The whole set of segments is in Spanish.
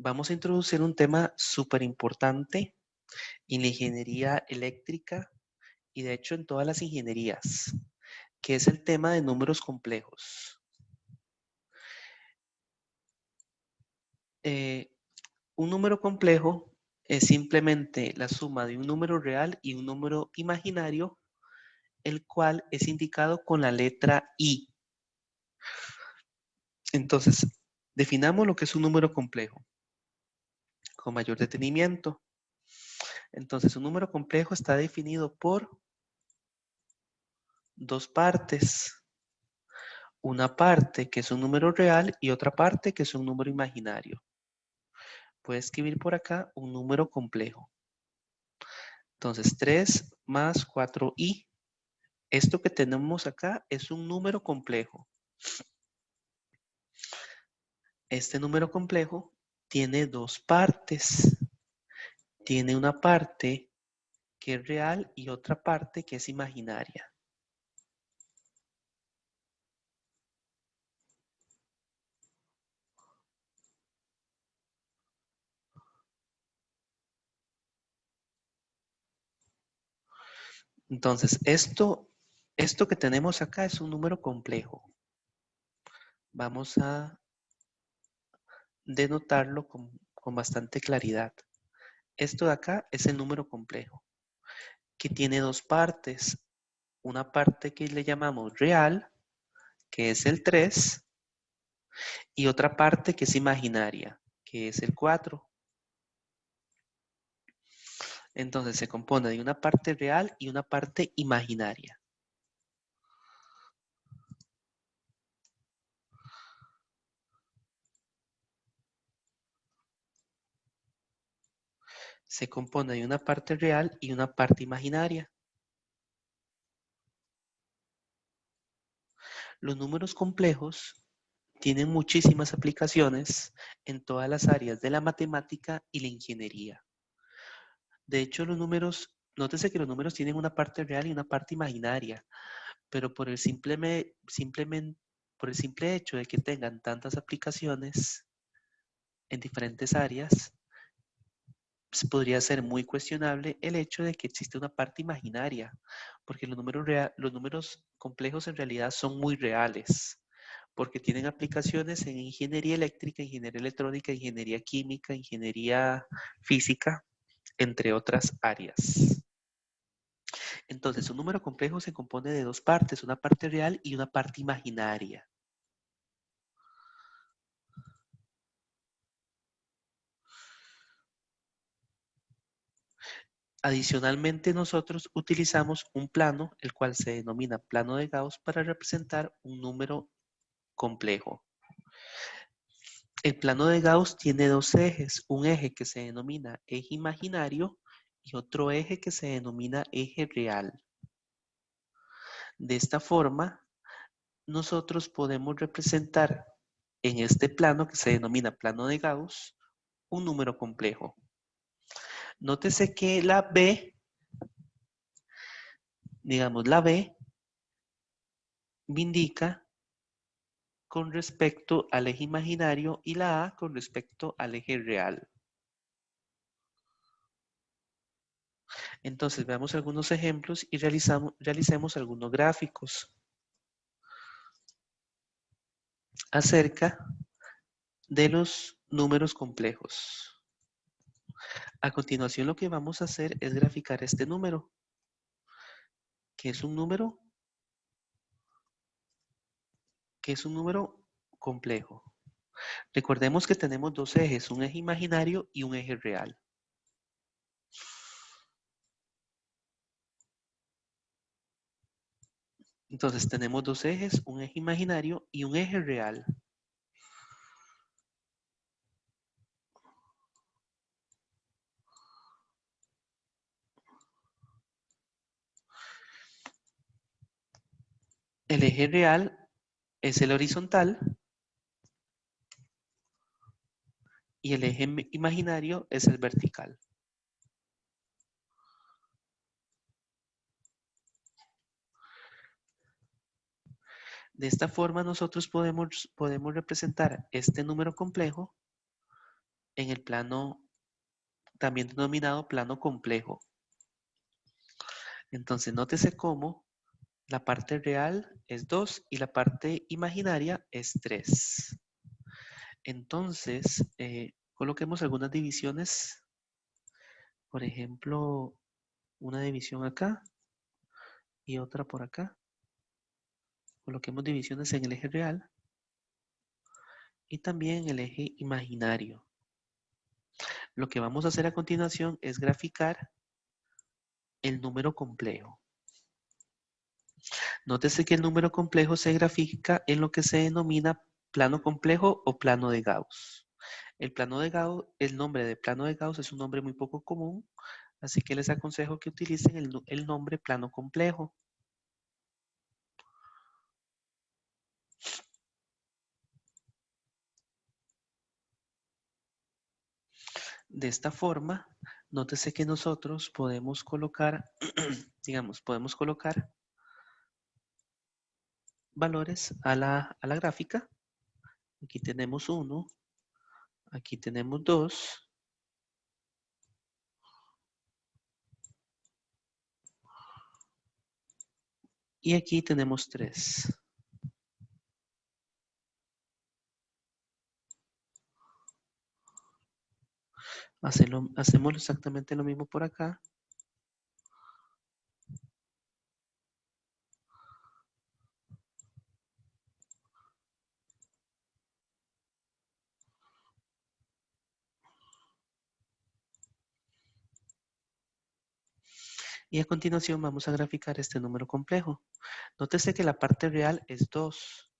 Vamos a introducir un tema súper importante en la ingeniería eléctrica y de hecho en todas las ingenierías, que es el tema de números complejos. Eh, un número complejo es simplemente la suma de un número real y un número imaginario, el cual es indicado con la letra I. Entonces, definamos lo que es un número complejo con mayor detenimiento. Entonces, un número complejo está definido por dos partes. Una parte que es un número real y otra parte que es un número imaginario. Puedes escribir por acá un número complejo. Entonces, 3 más 4i. Esto que tenemos acá es un número complejo. Este número complejo tiene dos partes. Tiene una parte que es real y otra parte que es imaginaria. Entonces, esto que tenemos acá es un número complejo. Vamos a denotarlo con bastante claridad. Esto de acá es el número complejo, que tiene dos partes. Una parte que le llamamos real, que es el 3, y otra parte que es imaginaria, que es el 4. Entonces se compone de una parte real y una parte imaginaria. Se compone de una parte real y una parte imaginaria. Los números complejos tienen muchísimas aplicaciones en todas las áreas de la matemática y la ingeniería. De hecho, los números, nótese que los números tienen una parte real y una parte imaginaria, pero por el simple hecho de que tengan tantas aplicaciones en diferentes áreas, pues podría ser muy cuestionable el hecho de que existe una parte imaginaria, porque los números complejos en realidad son muy reales, porque tienen aplicaciones en ingeniería eléctrica, ingeniería electrónica, ingeniería química, ingeniería física, entre otras áreas. Entonces, un número complejo se compone de dos partes, una parte real y una parte imaginaria. Adicionalmente, nosotros utilizamos un plano, el cual se denomina plano de Gauss, para representar un número complejo. El plano de Gauss tiene dos ejes, un eje que se denomina eje imaginario y otro eje que se denomina eje real. De esta forma, nosotros podemos representar en este plano que se denomina plano de Gauss un número complejo. Nótese que la B, digamos la B, me indica con respecto al eje imaginario y la A con respecto al eje real. Entonces veamos algunos ejemplos y realicemos algunos gráficos acerca de los números complejos. A continuación lo que vamos a hacer es graficar este número, que es un número complejo. Recordemos que tenemos dos ejes, un eje imaginario y un eje real. Entonces tenemos dos ejes, un eje imaginario y un eje real. El eje real es el horizontal y el eje imaginario es el vertical. De esta forma nosotros podemos representar este número complejo en el plano también denominado plano complejo. Entonces, nótese cómo la parte real es 2 y la parte imaginaria es 3. Entonces, coloquemos algunas divisiones. Por ejemplo, una división acá y otra por acá. Coloquemos divisiones en el eje real y también en el eje imaginario. Lo que vamos a hacer a continuación es graficar el número complejo. Nótese que el número complejo se grafica en lo que se denomina plano complejo o plano de Gauss. El nombre de plano de Gauss es un nombre muy poco común, así que les aconsejo que utilicen el nombre plano complejo. De esta forma, nótese que nosotros podemos colocar, podemos colocar valores a la gráfica. Aquí tenemos 1, aquí tenemos 2, y aquí tenemos 3. Hacemos exactamente lo mismo por acá. Y a continuación vamos a graficar este número complejo. Nótese que la parte real es 2.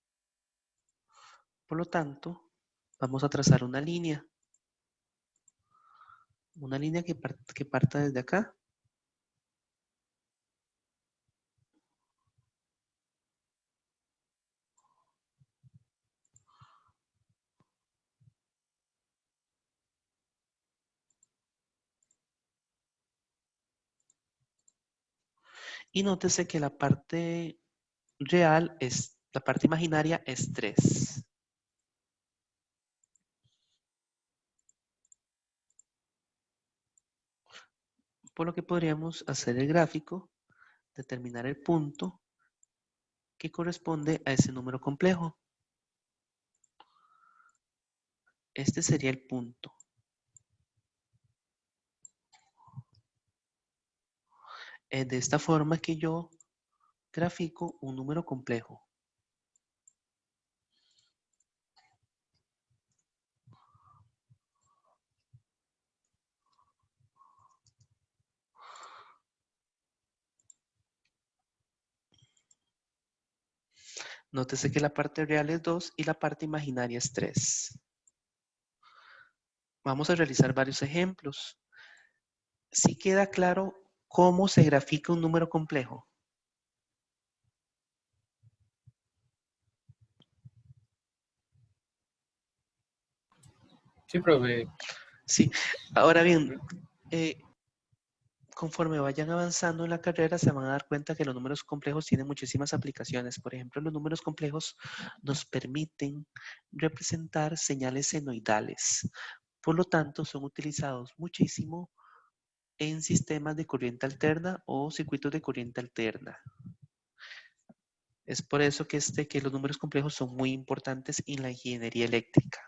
Por lo tanto, vamos a trazar una línea. Una línea que parta desde acá. Y nótese que la parte real la parte imaginaria es 3. Por lo que podríamos hacer el gráfico, determinar el punto que corresponde a ese número complejo. Este sería el punto. Es de esta forma que yo grafico un número complejo. Nótese que la parte real es 2 y la parte imaginaria es 3. Vamos a realizar varios ejemplos. ¿Sí queda claro cómo se grafica un número complejo? Sí, profe. Sí. Ahora bien, conforme vayan avanzando en la carrera se van a dar cuenta que los números complejos tienen muchísimas aplicaciones. Por ejemplo, los números complejos nos permiten representar señales senoidales. Por lo tanto, son utilizados muchísimo en sistemas de corriente alterna o circuitos de corriente alterna. Es por eso que los números complejos son muy importantes en la ingeniería eléctrica.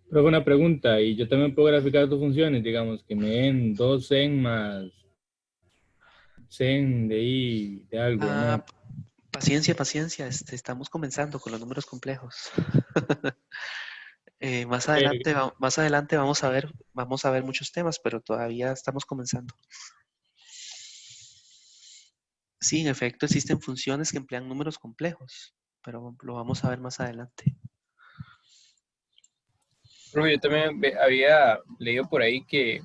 Profe, una pregunta, y yo también puedo graficar tus funciones, digamos, que me den 2 en más sen de i de algo, ¿no? Ah, paciencia, paciencia. Estamos comenzando con los números complejos. Ok, Más adelante vamos a ver muchos temas, pero todavía estamos comenzando. Sí, en efecto, existen funciones que emplean números complejos, pero lo vamos a ver más adelante. profe, yo también había leído por ahí que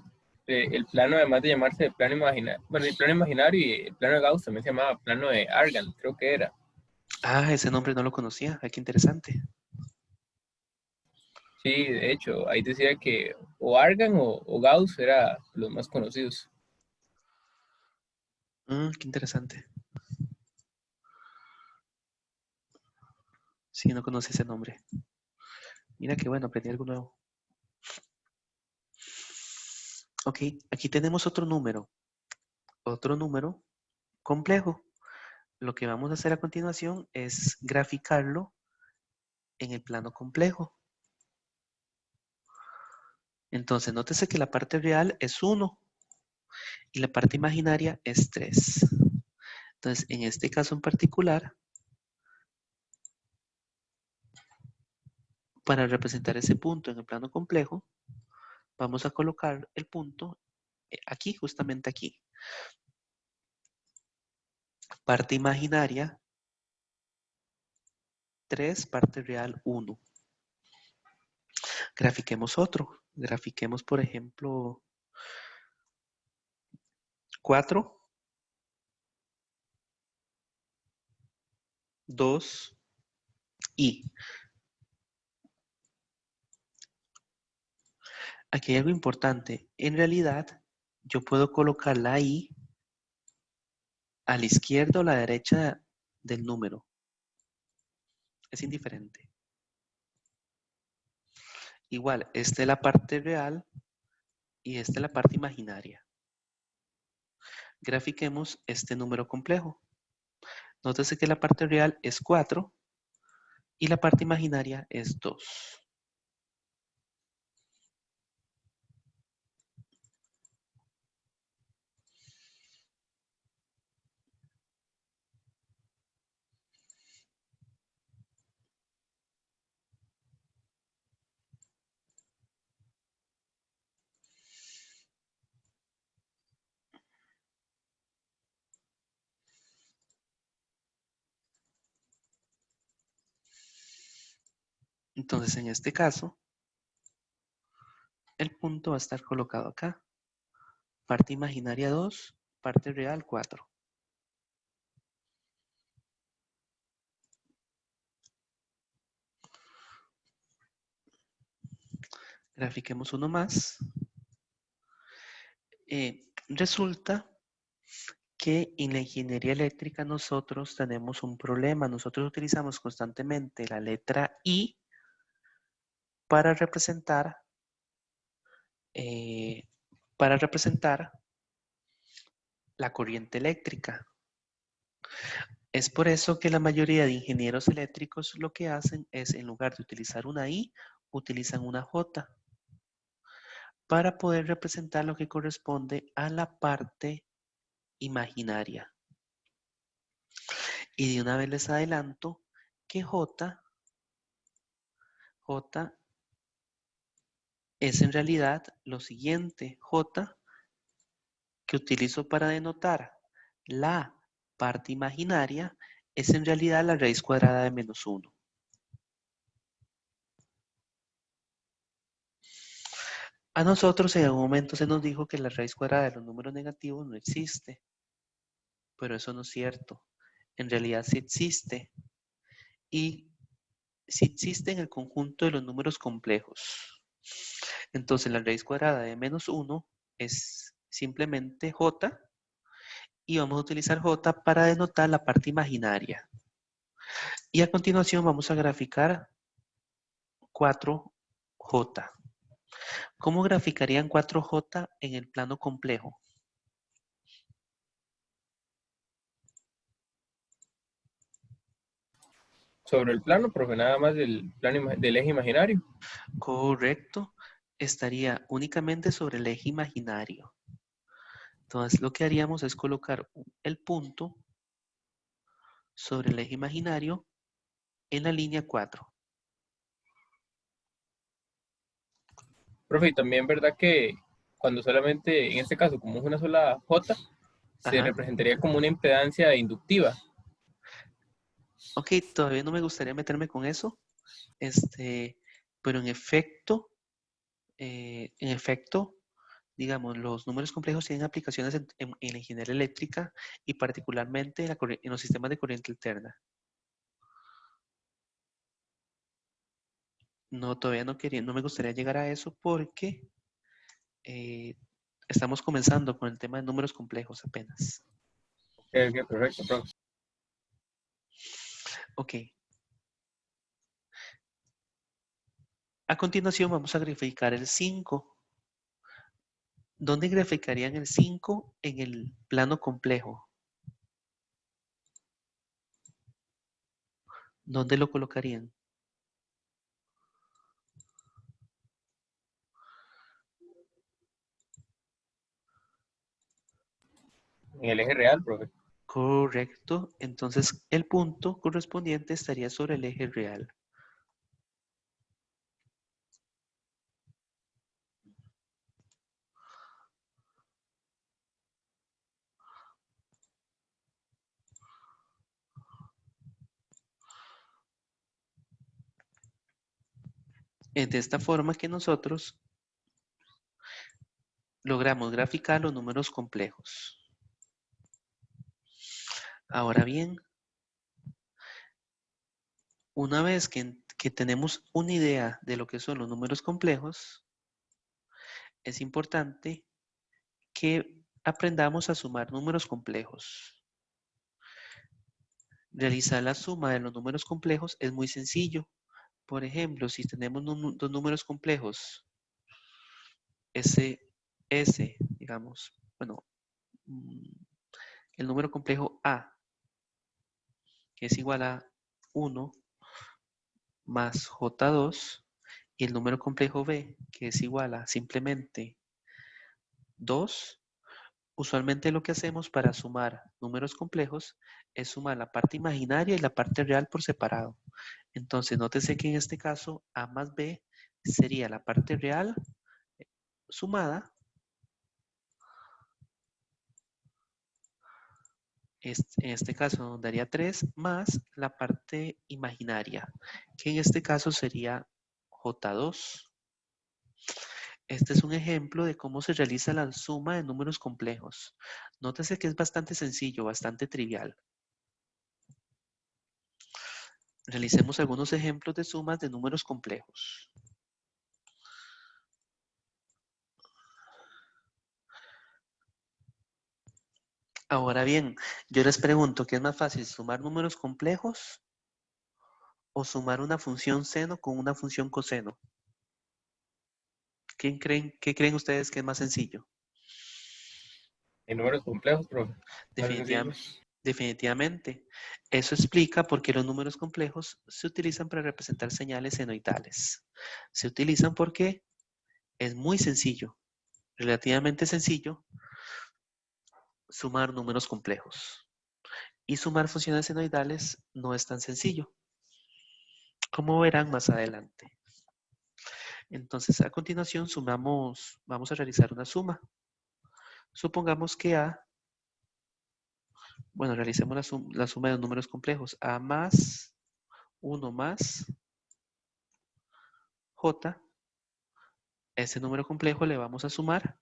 el plano, además de llamarse el plano imaginario, bueno, el plano imaginario y el plano de Gauss también se llamaba plano de Argand, creo que era. Ah, ese nombre no lo conocía. Qué interesante. Sí, de hecho, ahí decía que o Argand o Gauss eran los más conocidos. Qué interesante. Sí, no conocí ese nombre. Mira qué bueno, aprendí algo nuevo. Ok, aquí tenemos otro número complejo. Lo que vamos a hacer a continuación es graficarlo en el plano complejo. Entonces, nótese que la parte real es 1 y la parte imaginaria es 3. Entonces, en este caso en particular, para representar ese punto en el plano complejo, vamos a colocar el punto aquí, justamente aquí. Parte imaginaria 3, parte real 1. Grafiquemos otro. Grafiquemos, por ejemplo, 4, 2 y. Aquí hay algo importante. En realidad, yo puedo colocar la i a la izquierda o a la derecha del número. Es indiferente. Igual, esta es la parte real y esta es la parte imaginaria. Grafiquemos este número complejo. Nótese que la parte real es 4 y la parte imaginaria es 2. Entonces, en este caso, el punto va a estar colocado acá. Parte imaginaria 2, parte real 4. Grafiquemos uno más. Resulta que en la ingeniería eléctrica nosotros tenemos un problema. Nosotros utilizamos constantemente la letra I para representar, eh, para representar la corriente eléctrica. Es por eso que la mayoría de ingenieros eléctricos lo que hacen es, en lugar de utilizar una I, utilizan una J para poder representar lo que corresponde a la parte imaginaria. Y de una vez les adelanto que J es en realidad lo siguiente. J que utilizo para denotar la parte imaginaria es en realidad la raíz cuadrada de menos 1. A nosotros en algún momento se nos dijo que la raíz cuadrada de los números negativos no existe, pero eso no es cierto. En realidad sí existe, y sí existe en el conjunto de los números complejos. Entonces la raíz cuadrada de menos 1 es simplemente j, y vamos a utilizar j para denotar la parte imaginaria. Y a continuación vamos a graficar 4j. ¿Cómo graficarían 4j en el plano complejo? Sobre el plano, profe, nada más del plano del eje imaginario. Correcto, estaría únicamente sobre el eje imaginario. Entonces lo que haríamos es colocar el punto sobre el eje imaginario en la línea 4. Profe, y también verdad que cuando solamente, en este caso, como es una sola J, se Ajá. representaría como una impedancia inductiva. Ok, todavía no me gustaría meterme con eso. Pero en efecto, digamos, los números complejos tienen aplicaciones en la ingeniería eléctrica y particularmente en los sistemas de corriente alterna. No, todavía no me gustaría llegar a eso porque eh, estamos comenzando con el tema de números complejos apenas. Ok, perfecto, profe. Ok. A continuación vamos a graficar el 5. ¿Dónde graficarían el 5 en el plano complejo? ¿Dónde lo colocarían? En el eje real, profe. Correcto. Entonces, el punto correspondiente estaría sobre el eje real. Es de esta forma que nosotros logramos graficar los números complejos. Ahora bien, una vez que tenemos una idea de lo que son los números complejos, es importante que aprendamos a sumar números complejos. Realizar la suma de los números complejos es muy sencillo. Por ejemplo, si tenemos dos números complejos, digamos, bueno, mm, el número complejo A, que es igual a 1 más J2, y el número complejo B, que es igual a simplemente 2, usualmente lo que hacemos para sumar números complejos es sumar la parte imaginaria y la parte real por separado. Entonces, nótese que en este caso A más B sería la parte real sumada. En este caso nos daría 3 más la parte imaginaria, que en este caso sería J2. Este es un ejemplo de cómo se realiza la suma de números complejos. Nótese que es bastante sencillo, bastante trivial. Realicemos algunos ejemplos de sumas de números complejos. Ahora bien, yo les pregunto, ¿qué es más fácil, sumar números complejos o sumar una función seno con una función coseno? ¿Qué creen ustedes que es más sencillo? En números complejos, profe. Más sencillo. Definitiva- definitivamente. Eso explica por qué los números complejos se utilizan para representar señales senoidales. Se utilizan porque es muy sencillo, relativamente sencillo, sumar números complejos. Y sumar funciones senoidales no es tan sencillo, como verán más adelante. Entonces, a continuación, vamos a realizar una suma. Supongamos que realicemos la suma de los números complejos. A más 1 más J. Este número complejo le vamos a sumar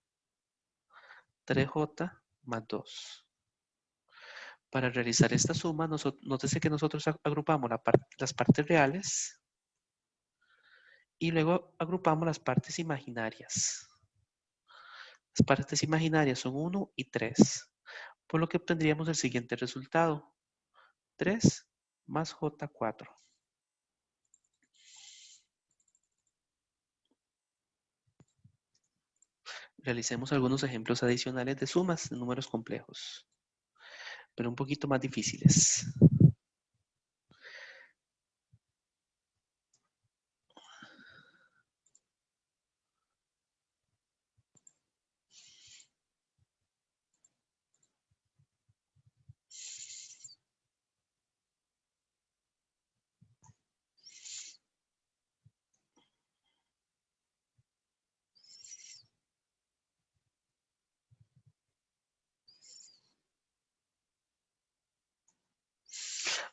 3J más 2. Para realizar esta suma, nótese que nosotros agrupamos las partes reales y luego agrupamos las partes imaginarias. Las partes imaginarias son 1 y 3, por lo que obtendríamos el siguiente resultado: 3 más J4. Realicemos algunos ejemplos adicionales de sumas de números complejos, pero un poquito más difíciles.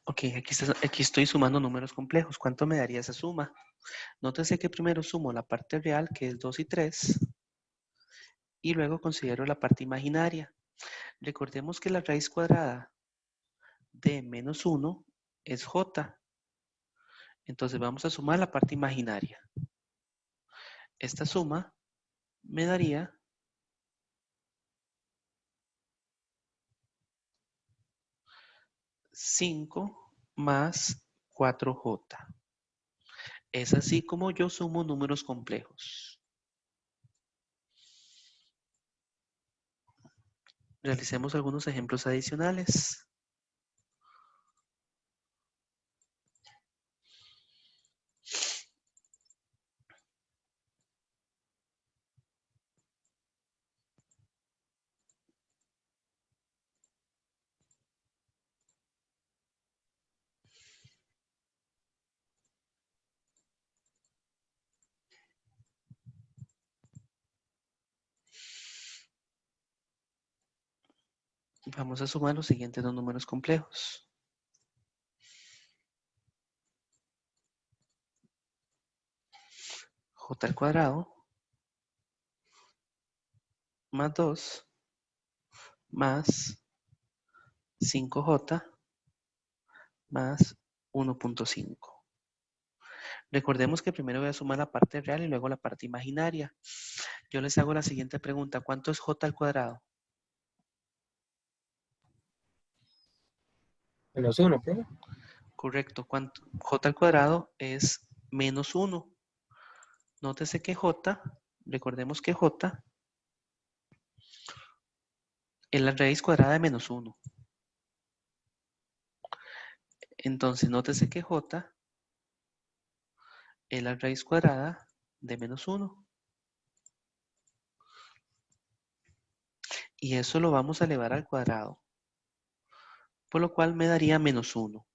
Ok, aquí estoy sumando números complejos. ¿Cuánto me daría esa suma? Nótese que primero sumo la parte real, que es 2 y 3, y luego considero la parte imaginaria. Recordemos que la raíz cuadrada de menos 1 es J. Entonces vamos a sumar la parte imaginaria. Esta suma me daría 5 más 4J. Es así como yo sumo números complejos. Realicemos algunos ejemplos adicionales. Vamos a sumar los siguientes dos números complejos. J al cuadrado más 2 más 5J más 1.5. Recordemos que primero voy a sumar la parte real y luego la parte imaginaria. Yo les hago la siguiente pregunta. ¿Cuánto es J al cuadrado? -1, profe. Correcto. ¿Cuánto? J al cuadrado es menos 1. Nótese que J, recordemos que J es la raíz cuadrada de menos 1. Entonces, nótese que J es la raíz cuadrada de menos 1. Y eso lo vamos a elevar al cuadrado. Por lo cual me daría menos 1.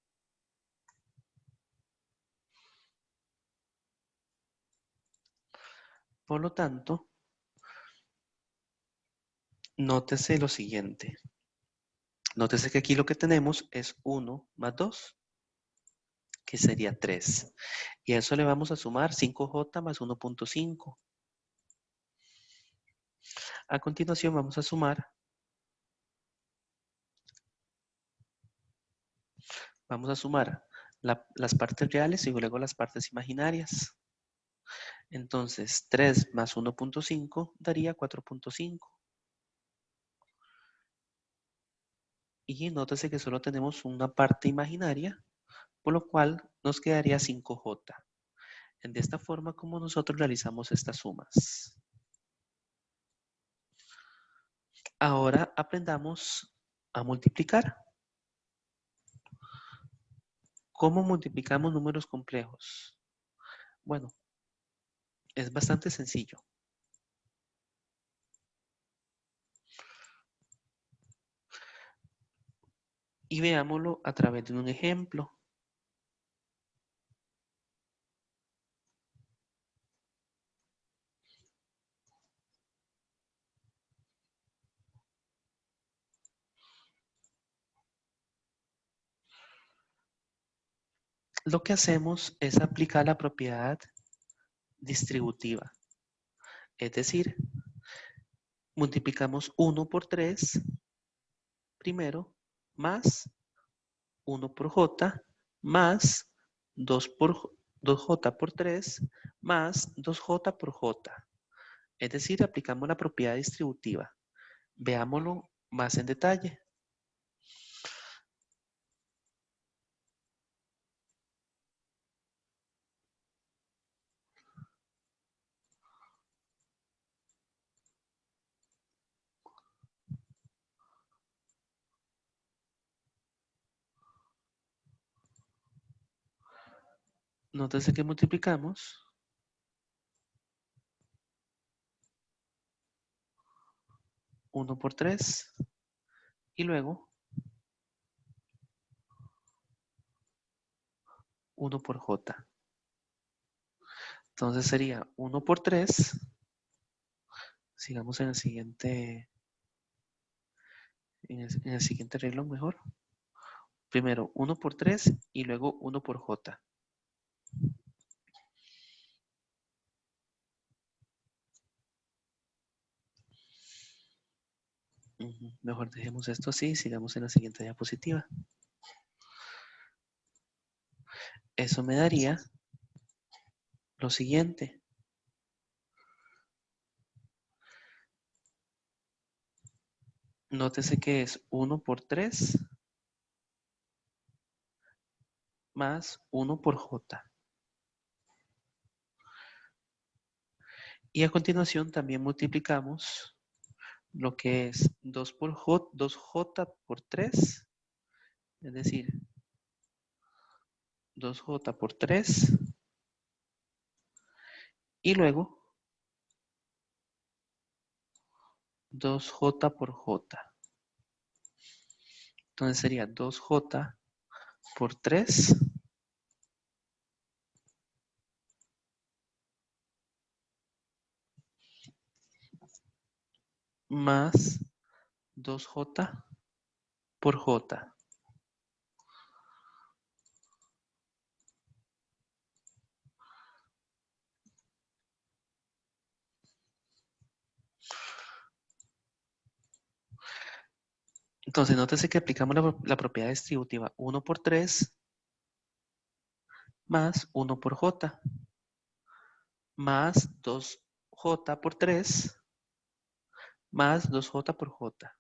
Por lo tanto, nótese lo siguiente. Nótese que aquí lo que tenemos es 1 más 2, que sería 3. Y a eso le vamos a sumar 5J más 1.5. A continuación vamos a sumar. Vamos a sumar las partes reales y luego las partes imaginarias. Entonces, 3 más 1.5 daría 4.5. Y nótese que solo tenemos una parte imaginaria, por lo cual nos quedaría 5J. De esta forma como nosotros realizamos estas sumas. Ahora aprendamos a multiplicar. ¿Cómo multiplicamos números complejos? Bueno, es bastante sencillo. Y veámoslo a través de un ejemplo. Lo que hacemos es aplicar la propiedad distributiva. Es decir, multiplicamos 1 por 3 primero, más 1 por j, más 2j por 3, más 2j por j. Es decir, aplicamos la propiedad distributiva. Veámoslo más en detalle. Nótese que multiplicamos 1 por 3 y luego 1 por j. Entonces sería 1 por 3. Sigamos en el siguiente, en el siguiente reloj mejor. Primero 1 por 3 y luego 1 por j. Mejor dejemos esto así y sigamos en la siguiente diapositiva. Eso me daría lo siguiente. Nótese que es 1 por 3 más 1 por j. Y a continuación también multiplicamos lo que es 2J por 3, es decir, 2J por 3, y luego 2J por J. Entonces sería 2J por 3 más 2J por J. Entonces, nótese que aplicamos la propiedad distributiva 1 por 3 más 1 por J más 2J por 3 más 2J por J.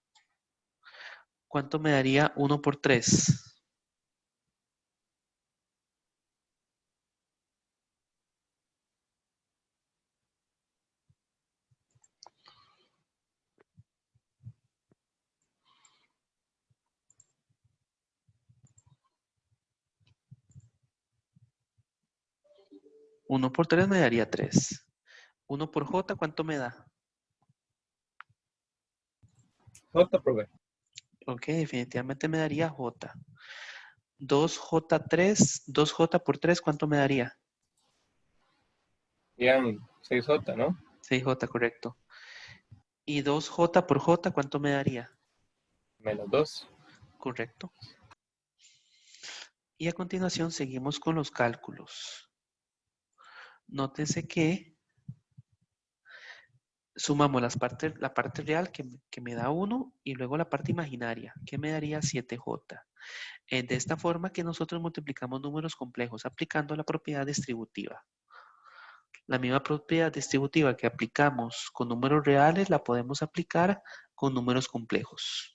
¿Cuánto me daría 1 por 3? Uno por 3 me daría 3. 1 por J, ¿cuánto me da? J, profe. Ok, definitivamente me daría J. 2J por 3, ¿cuánto me daría? Serían 6J, ¿no? 6J, correcto. Y 2J por J, ¿cuánto me daría? Menos 2. Correcto. Y a continuación seguimos con los cálculos. Nótese que sumamos la parte real que me da 1 y luego la parte imaginaria, que me daría 7J. De esta forma que nosotros multiplicamos números complejos aplicando la propiedad distributiva. La misma propiedad distributiva que aplicamos con números reales la podemos aplicar con números complejos.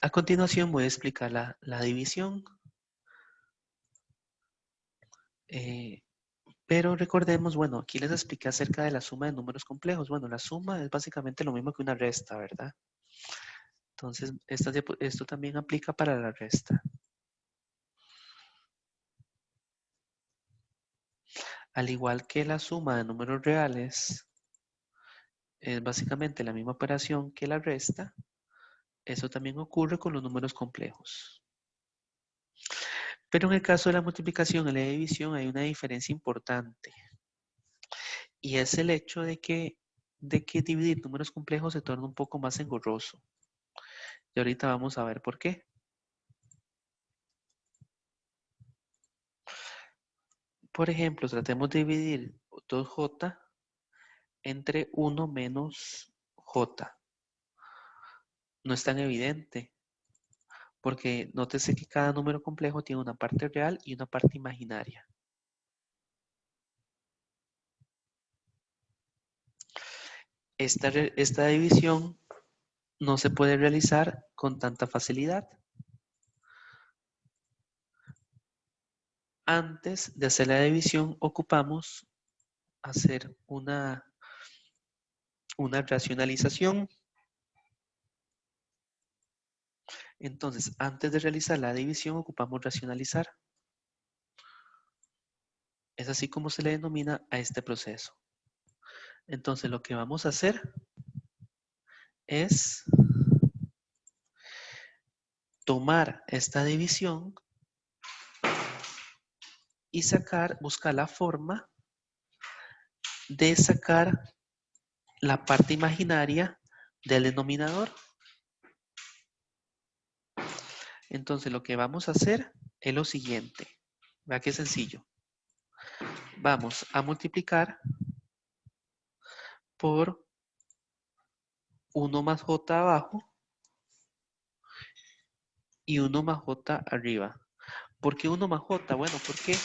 A continuación voy a explicar la división. Pero recordemos, bueno, aquí les expliqué acerca de la suma de números complejos. Bueno, la suma es básicamente lo mismo que una resta, ¿verdad? Entonces, esto también aplica para la resta. Al igual que la suma de números reales es básicamente la misma operación que la resta, eso también ocurre con los números complejos. Pero en el caso de la multiplicación y la división hay una diferencia importante. Y es el hecho de que dividir números complejos se torna un poco más engorroso. Y ahorita vamos a ver por qué. Por ejemplo, tratemos de dividir 2J entre 1 menos J. No es tan evidente, porque nótese que cada número complejo tiene una parte real y una parte imaginaria. Esta división no se puede realizar con tanta facilidad. Antes de hacer la división, ocupamos hacer una racionalización. Entonces, antes de realizar la división, ocupamos racionalizar. Es así como se le denomina a este proceso. Entonces, lo que vamos a hacer es tomar esta división y buscar la forma de sacar la parte imaginaria del denominador. Entonces, lo que vamos a hacer es lo siguiente. Vea qué sencillo. Vamos a multiplicar por 1 más j abajo y 1 más j arriba. ¿Por qué 1 más j? Bueno, porque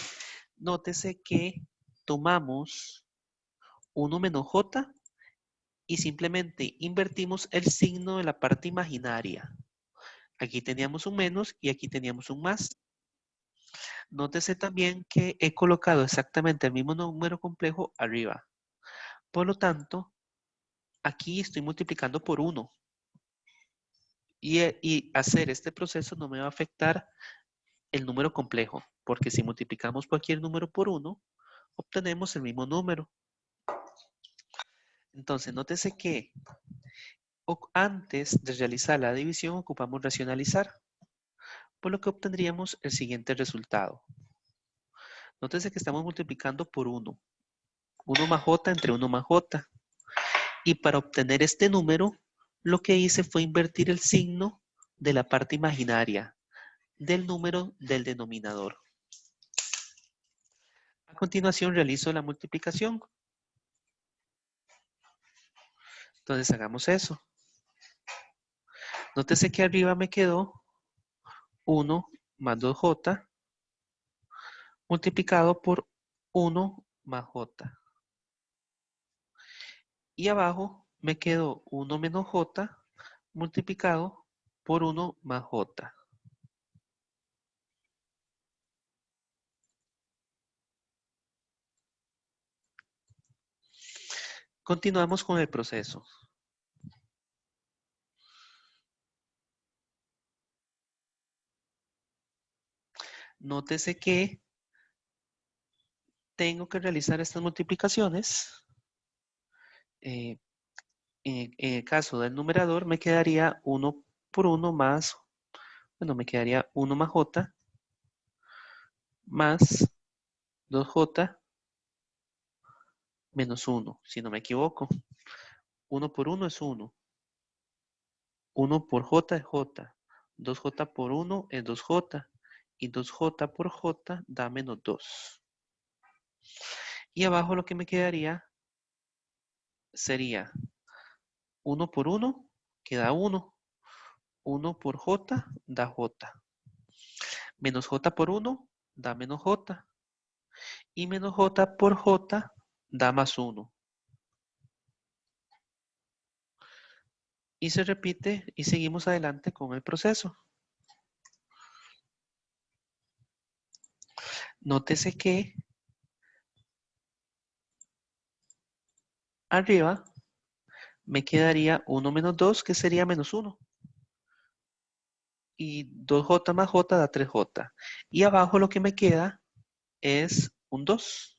nótese que tomamos 1 menos j y simplemente invertimos el signo de la parte imaginaria. Aquí teníamos un menos y aquí teníamos un más. Nótese también que he colocado exactamente el mismo número complejo arriba. Por lo tanto, aquí estoy multiplicando por 1. Y hacer este proceso no me va a afectar el número complejo, porque si multiplicamos cualquier número por 1, obtenemos el mismo número. Entonces, nótese que antes de realizar la división ocupamos racionalizar, por lo que obtendríamos el siguiente resultado. Nótese que estamos multiplicando por 1. 1 más j entre 1 más j. Y para obtener este número, lo que hice fue invertir el signo de la parte imaginaria del número del denominador. A continuación realizo la multiplicación. Entonces hagamos eso. Nótese que arriba me quedó 1 más 2j multiplicado por 1 más j. Y abajo me quedó 1 menos j multiplicado por 1 más j. Continuamos con el proceso. Nótese que tengo que realizar estas multiplicaciones. En el caso del numerador me quedaría 1 por 1 más, bueno, me quedaría 1 más j más 2j menos 1, si no me equivoco. 1 por 1 es 1. 1 por j es j. 2j por 1 es 2j. Y 2j por j da menos 2. Y abajo lo que me quedaría sería 1 por 1, que da 1. 1 por j da j. Menos j por 1 da menos j. Y menos j por j da más 1. Y se repite y seguimos adelante con el proceso. Nótese que arriba me quedaría 1 menos 2, que sería menos 1. Y 2j más j da 3j. Y abajo lo que me queda es un 2.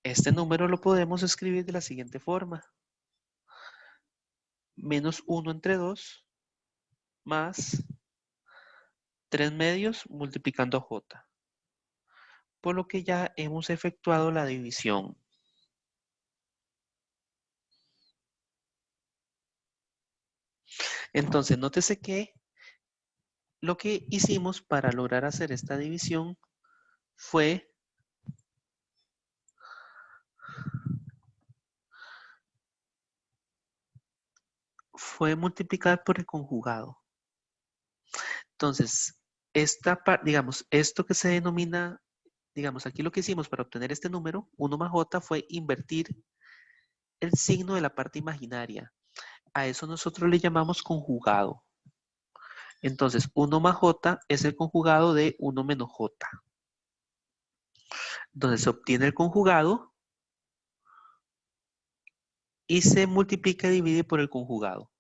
Este número lo podemos escribir de la siguiente forma. Menos 1 entre 2 más 3 medios multiplicando a j. Por lo que ya hemos efectuado la división. Entonces, nótese que lo que hicimos para lograr hacer esta división fue multiplicar por el conjugado. Entonces, digamos, esto que se denomina, digamos, aquí lo que hicimos para obtener este número, 1 más j, fue invertir el signo de la parte imaginaria. A eso nosotros le llamamos conjugado. Entonces, 1 más j es el conjugado de 1 menos j. Entonces, se obtiene el conjugado y se multiplica y divide por el conjugado.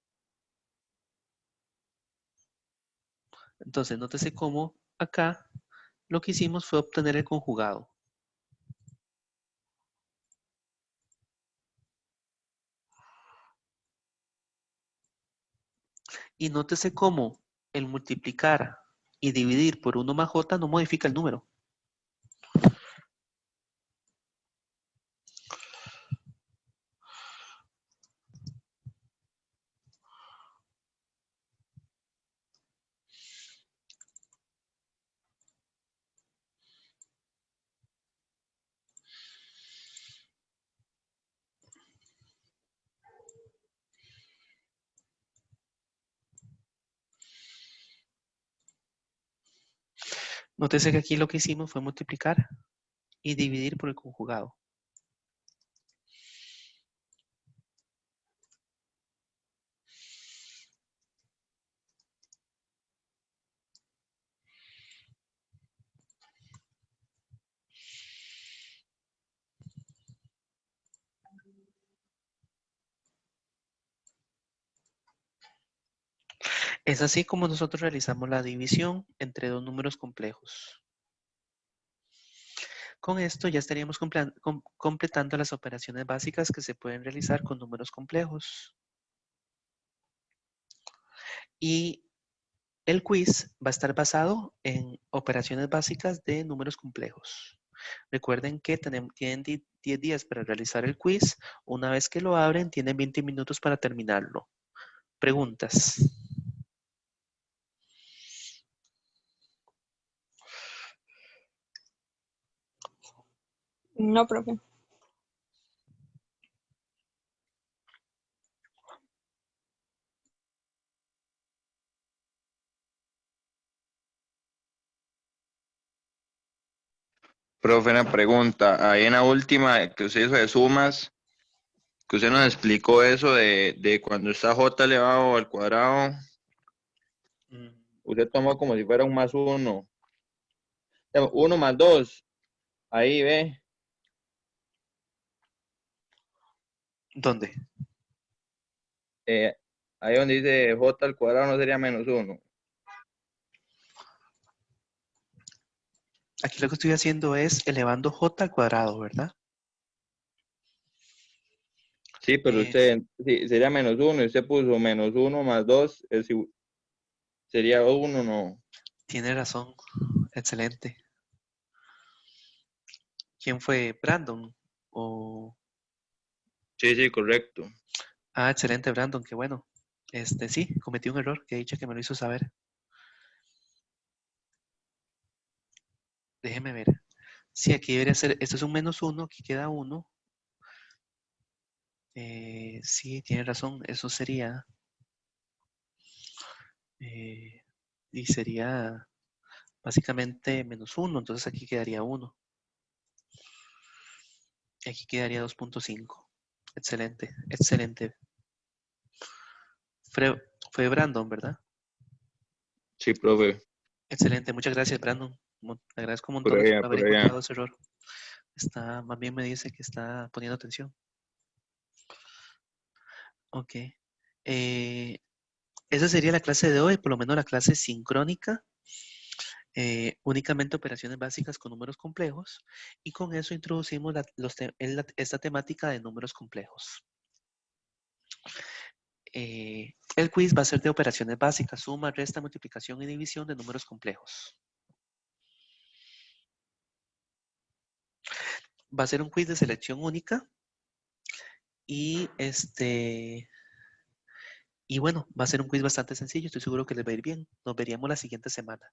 Entonces, nótese cómo acá lo que hicimos fue obtener el conjugado. Y nótese cómo el multiplicar y dividir por 1 más j no modifica el número. Nótese que aquí lo que hicimos fue multiplicar y dividir por el conjugado. Es así como nosotros realizamos la división entre dos números complejos. Con esto ya estaríamos completando las operaciones básicas que se pueden realizar con números complejos. Y el quiz va a estar basado en operaciones básicas de números complejos. Recuerden que tienen 10 días para realizar el quiz. Una vez que lo abren, tienen 20 minutos para terminarlo. Preguntas. No, profe. Profe, una pregunta. Ahí en la última que usted hizo de sumas, que usted nos explicó eso de cuando está j elevado al cuadrado, usted tomó como si fuera un más uno. Uno más dos. Ahí ve. ¿Dónde? Ahí donde dice j al cuadrado no sería menos uno. Aquí lo que estoy haciendo es elevando j al cuadrado, ¿verdad? Sí, pero usted sí, sería menos uno y usted puso menos uno más dos, sería uno, no. Tiene razón. Excelente. ¿Quién fue? ¿Brandon? O... Sí, sí, correcto. Ah, excelente, Brandon. Qué bueno. Sí, cometí un error. Que he dicho que me lo hizo saber. Déjeme ver. Sí, aquí debería ser, esto es un menos uno, aquí queda uno. Sí, tiene razón, eso sería, eh, y sería básicamente menos uno, entonces aquí quedaría uno. Y aquí quedaría 2.5. Excelente, excelente. Fue Brandon, ¿verdad? Sí, profe. Excelente, muchas gracias, Brandon. Te agradezco un Por montón allá, por haber por allá. encontrado ese error. Más bien me dice que está poniendo atención. Ok. Esa sería la clase de hoy, por lo menos la clase sincrónica. Únicamente operaciones básicas con números complejos. Y con eso introducimos esta temática de números complejos. El quiz va a ser de operaciones básicas, suma, resta, multiplicación y división de números complejos. Va a ser un quiz de selección única. Y y bueno, va a ser un quiz bastante sencillo, estoy seguro que les va a ir bien. Nos veríamos la siguiente semana.